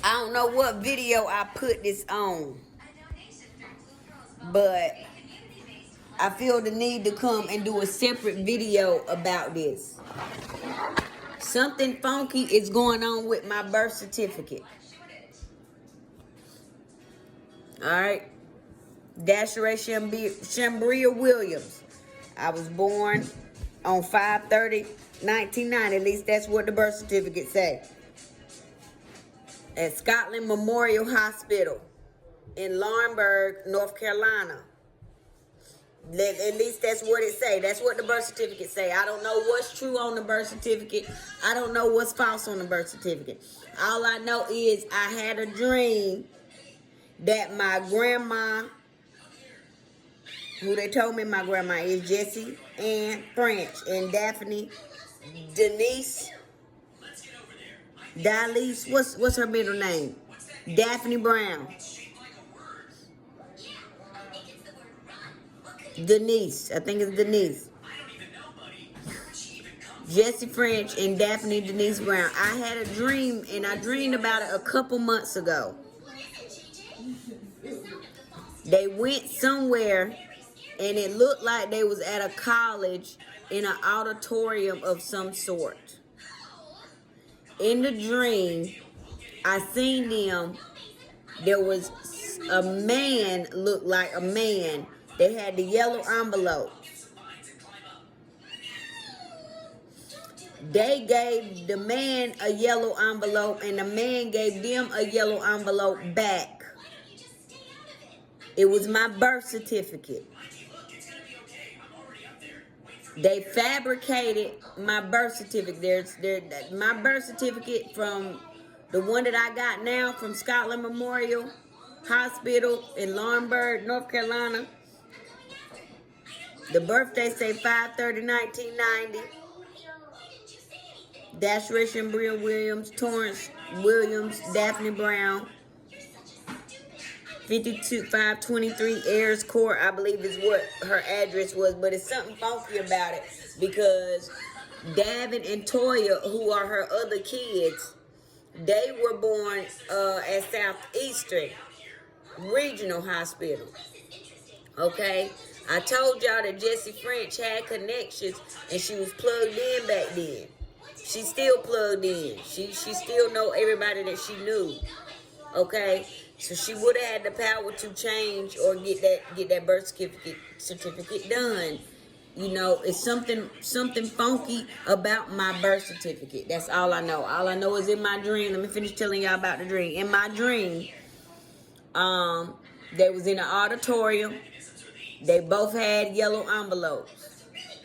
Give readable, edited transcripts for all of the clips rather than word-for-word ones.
I don't know what video I put this on, but I feel the need to come and do a separate video about this. Something funky is going on with my birth certificate. Alright. Dasheray Shambria Williams. I was born on 5/30/1990. At least that's what the birth certificate say. At Scotland Memorial Hospital in Laurinburg, North Carolina. At least that's what it say. That's what the birth certificate say. I don't know what's true on the birth certificate. I don't know what's false on the birth certificate. All I know is I had a dream that my grandma, who they told me my grandma is, Jessie Ann French, and Daphne Denise Dalise, what's her middle name? Daphne Brown. Denise, I think it's Denise. Jessie French and Daphne Denise Brown. I had a dream, and I dreamed about it a couple months ago. They went somewhere, and it looked like they was at a college in an auditorium of some sort. In the dream, I seen them. There was a man, looked like a man. They had the yellow envelope. They gave the man a yellow envelope, and the man gave them a yellow envelope back. It was my birth certificate. They fabricated my birth certificate. My birth certificate from the one that I got now from Scotland Memorial Hospital in Laurinburg, North Carolina. The birthday say 5/30/1990. Dasheray Shambria Williams, Torrance Williams, Daphne Brown. 523 Ayers Court, I believe is what her address was. But it's something funky about it because Davin and Toya, who are her other kids, they were born at Southeastern Regional Hospital. Okay? I told y'all that Jessie French had connections and she was plugged in back then. She's still plugged in. She still know everybody that she knew. Okay? So she would have had the power to change or get that birth certificate done. You know, it's something funky about my birth certificate. That's all I know. All I know is in my dream. Let me finish telling y'all about the dream. In my dream, they was in an auditorium. They both had yellow envelopes.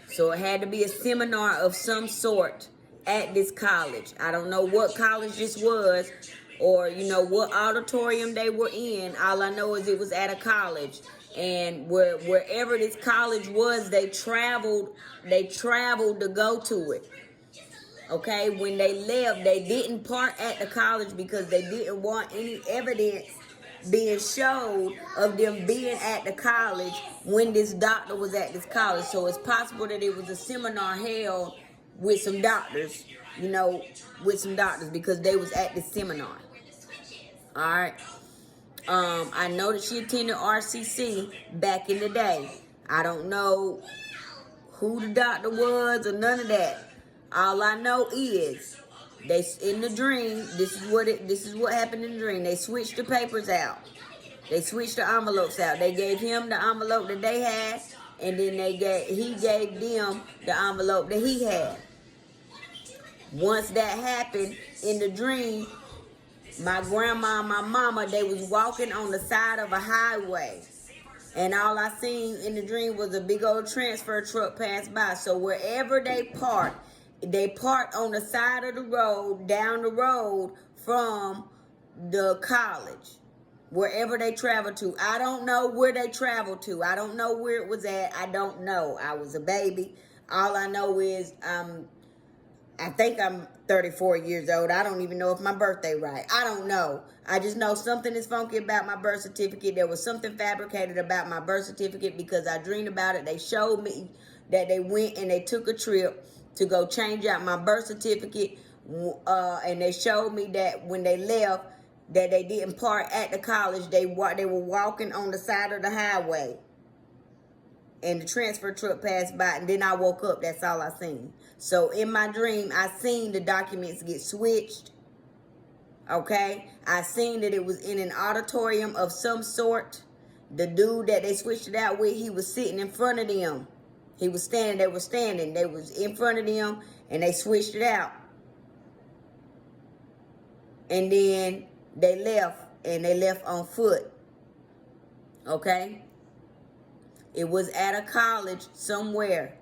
So it had to be a seminar of some sort at this college. I don't know what college this was or, you know, what auditorium they were in. All I know is it was at a college. And wherever this college was, they traveled to go to it. Okay, when they left, they didn't park at the college because they didn't want any evidence being showed of them being at the college when this doctor was at this college. So it's possible that it was a seminar held with some doctors, you know, because they was at the seminar. All right. I know that she attended RCC back in the day. I don't know who the doctor was or none of that. All I know is they in the dream. This is what happened in the dream. They switched the papers out. They switched the envelopes out. They gave him the envelope that they had, and then he gave them the envelope that he had. Once that happened in the dream, my grandma and my mama, they was walking on the side of a highway. And all I seen in the dream was a big old transfer truck pass by. So wherever they parked on the side of the road, down the road from the college. Wherever they traveled to. I don't know where they traveled to. I don't know where it was at. I don't know. I was a baby. All I know is I think I'm 34 years old. I don't even know if my birthday right. I don't know. I just know something is funky about my birth certificate. There was something fabricated about my birth certificate because I dreamed about it. They showed me that they went and they took a trip to go change out my birth certificate. And they showed me that when they left, that they didn't park at the college. They were walking on the side of the highway, and the transfer truck passed by, and then I woke up. That's all I seen. So in my dream, I seen the documents get switched. Okay, I seen that it was in an auditorium of some sort. The dude that they switched it out with, he was sitting in front of them. He was standing, they were standing. They was in front of them, and they switched it out. And then they left, and they left on foot. Okay? It was at a college somewhere.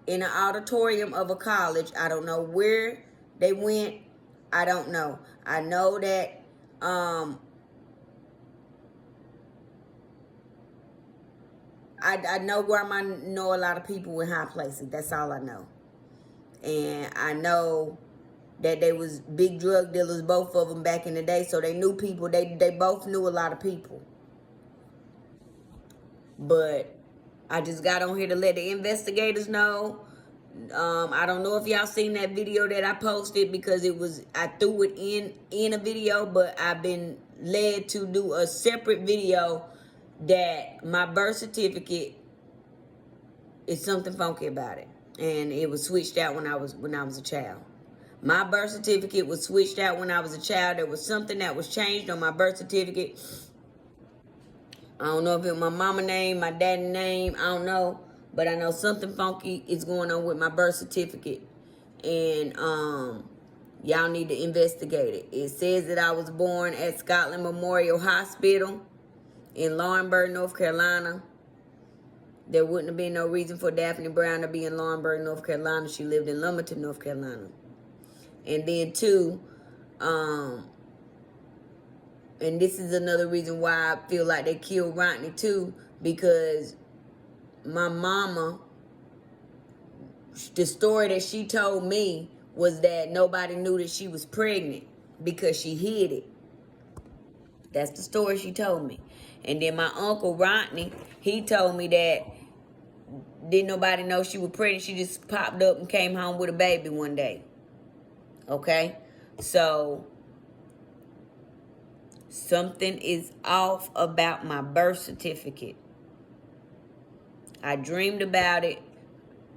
In an auditorium of a college. I don't know where they went. I don't know. I know that I know where I know a lot of people in high places. That's all I know. And I know that they was big drug dealers, both of them, back in the day. So they knew people. They both knew a lot of people. But I just got on here to let the investigators know. I don't know if y'all seen that video that I posted, because I threw it in a video, but I've been led to do a separate video that my birth certificate is something funky about it, and it was switched out when I was a child. My birth certificate was switched out when I was a child. There was something that was changed on my birth certificate. I don't know if it was my mama name, my daddy name, I don't know. But I know something funky is going on with my birth certificate. And y'all need to investigate it. It says that I was born at Scotland Memorial Hospital in Laurinburg, North Carolina. There wouldn't have been no reason for Daphne Brown to be in Laurinburg, North Carolina. She lived in Lumberton, North Carolina. And then two, and this is another reason why I feel like they killed Rodney too, because my mama, the story that she told me was that nobody knew that she was pregnant because she hid it. That's the story she told me. And then my uncle Rodney, he told me that didn't nobody know she was pregnant. She just popped up and came home with a baby one day. Okay? So something is off about my birth certificate. I dreamed about it.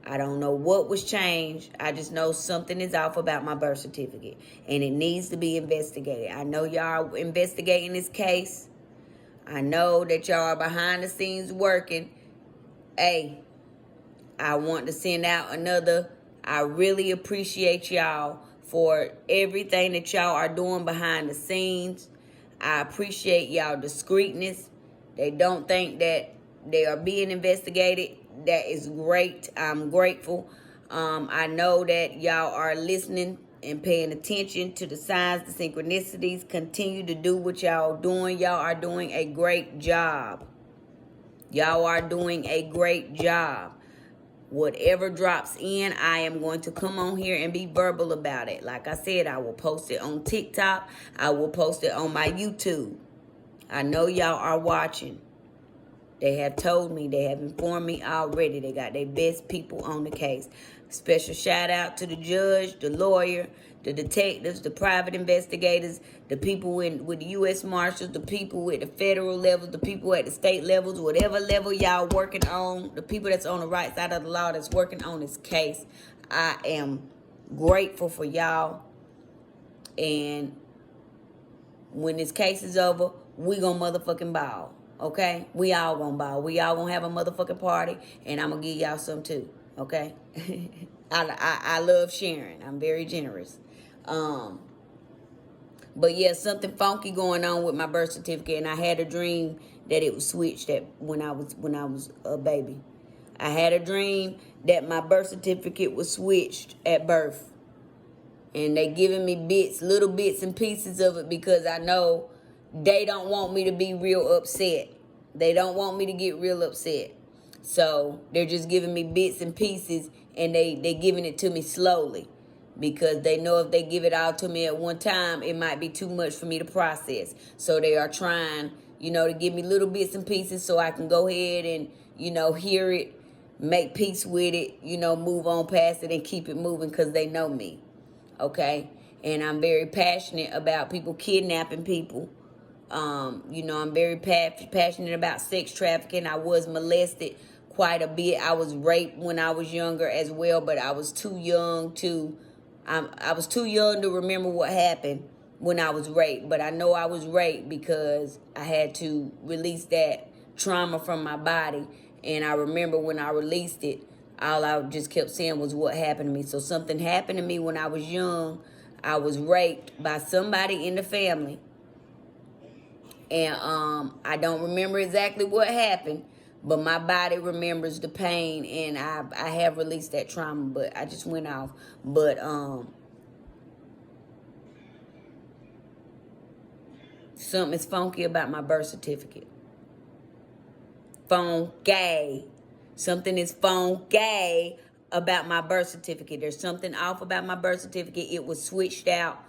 I don't know what was changed. I just know something is off about my birth certificate. And it needs to be investigated. I know y'all are investigating this case. I know that y'all are behind the scenes working. Hey, I want to send out I really appreciate y'all for everything that y'all are doing behind the scenes. I appreciate y'all discreetness. They don't think that they are being investigated. That is great. I'm grateful. I know that y'all are listening and paying attention to the signs, the synchronicities. Continue to do what y'all doing. Y'all are doing a great job. Y'all are doing a great job. Whatever drops in, I am going to come on here and be verbal about it. Like I said, I will post it on TikTok. I will post it on my YouTube. I know y'all are watching. They have told me, they have informed me already. They got their best people on the case. Special shout out to the judge, the lawyer, the detectives, the private investigators, the people with the U.S. Marshals, the people with the federal levels, the people at the state levels, whatever level y'all working on, the people that's on the right side of the law that's working on this case. I am grateful for y'all. And when this case is over, we gonna motherfucking ball. Okay? We all gonna ball. We all gonna have a motherfucking party, and I'm gonna give y'all some too. Okay? I love sharing. I'm very generous. But yeah, something funky going on with my birth certificate, and I had a dream that it was switched when I was a baby. I had a dream that my birth certificate was switched at birth. And they giving me little bits and pieces of it, because I know they don't want me to be real upset. They don't want me to get real upset. So they're just giving me bits and pieces, and they giving it to me slowly, because they know if they give it all to me at one time, it might be too much for me to process. So they are trying, to give me little bits and pieces so I can go ahead and, hear it, make peace with it, move on past it and keep it moving, because they know me. Okay? And I'm very passionate about people kidnapping people. You know, I'm very passionate about sex trafficking. I was molested quite a bit. I was raped when I was younger as well, but I was too young to I was too young to remember what happened when I was raped. But I know I was raped because I had to release that trauma from my body. And I remember when I released it, all I just kept saying was what happened to me. So something happened to me when I was young. I was raped by somebody in the family. And I don't remember exactly what happened, but my body remembers the pain, and I have released that trauma, but I just went off. But something is funky about my birth certificate. Funky. Something is funky about my birth certificate. There's something off about my birth certificate. It was switched out.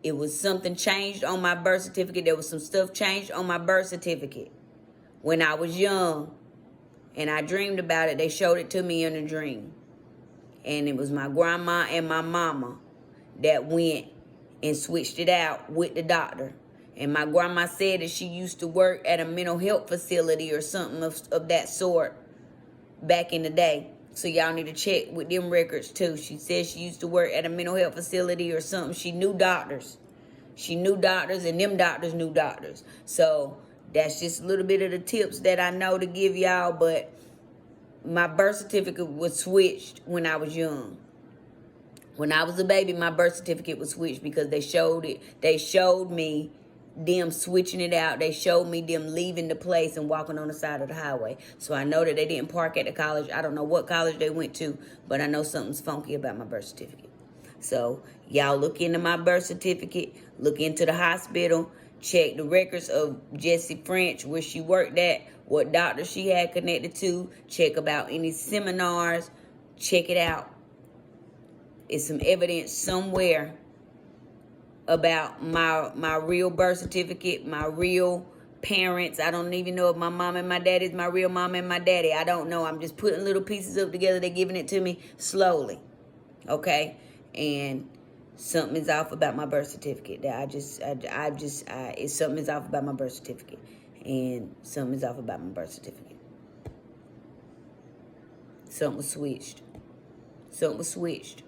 It was something changed on my birth certificate. There was some stuff changed on my birth certificate when I was young. And I dreamed about it. They showed it to me in a dream. And it was my grandma and my mama that went and switched it out with the doctor. And my grandma said that she used to work at a mental health facility or something of that sort back in the day. So y'all need to check with them records too. She said she used to work at a mental health facility or something. She knew doctors. She knew doctors, and them doctors knew doctors. So that's just a little bit of the tips that I know to give y'all. But my birth certificate was switched when I was young. When I was a baby, my birth certificate was switched because they showed it. They showed me them switching it out. They showed me them leaving the place and walking on the side of the highway. So I know that they didn't park at the college. I don't know what college they went to, but I know something's funky about my birth certificate. So y'all look into my birth certificate. Look into the hospital. Check the records of Jessie French, where she worked at, what doctor she had connected to. Check about any seminars. Check it out. It's some evidence somewhere about my real birth certificate, my real parents. I don't even know if my mom and my daddy is my real mom and my daddy. I don't know. I'm just putting little pieces up together. They're giving it to me slowly. Okay? And something is off about my birth certificate. That something is off about my birth certificate. And something is off about my birth certificate. Something was switched. Something was switched.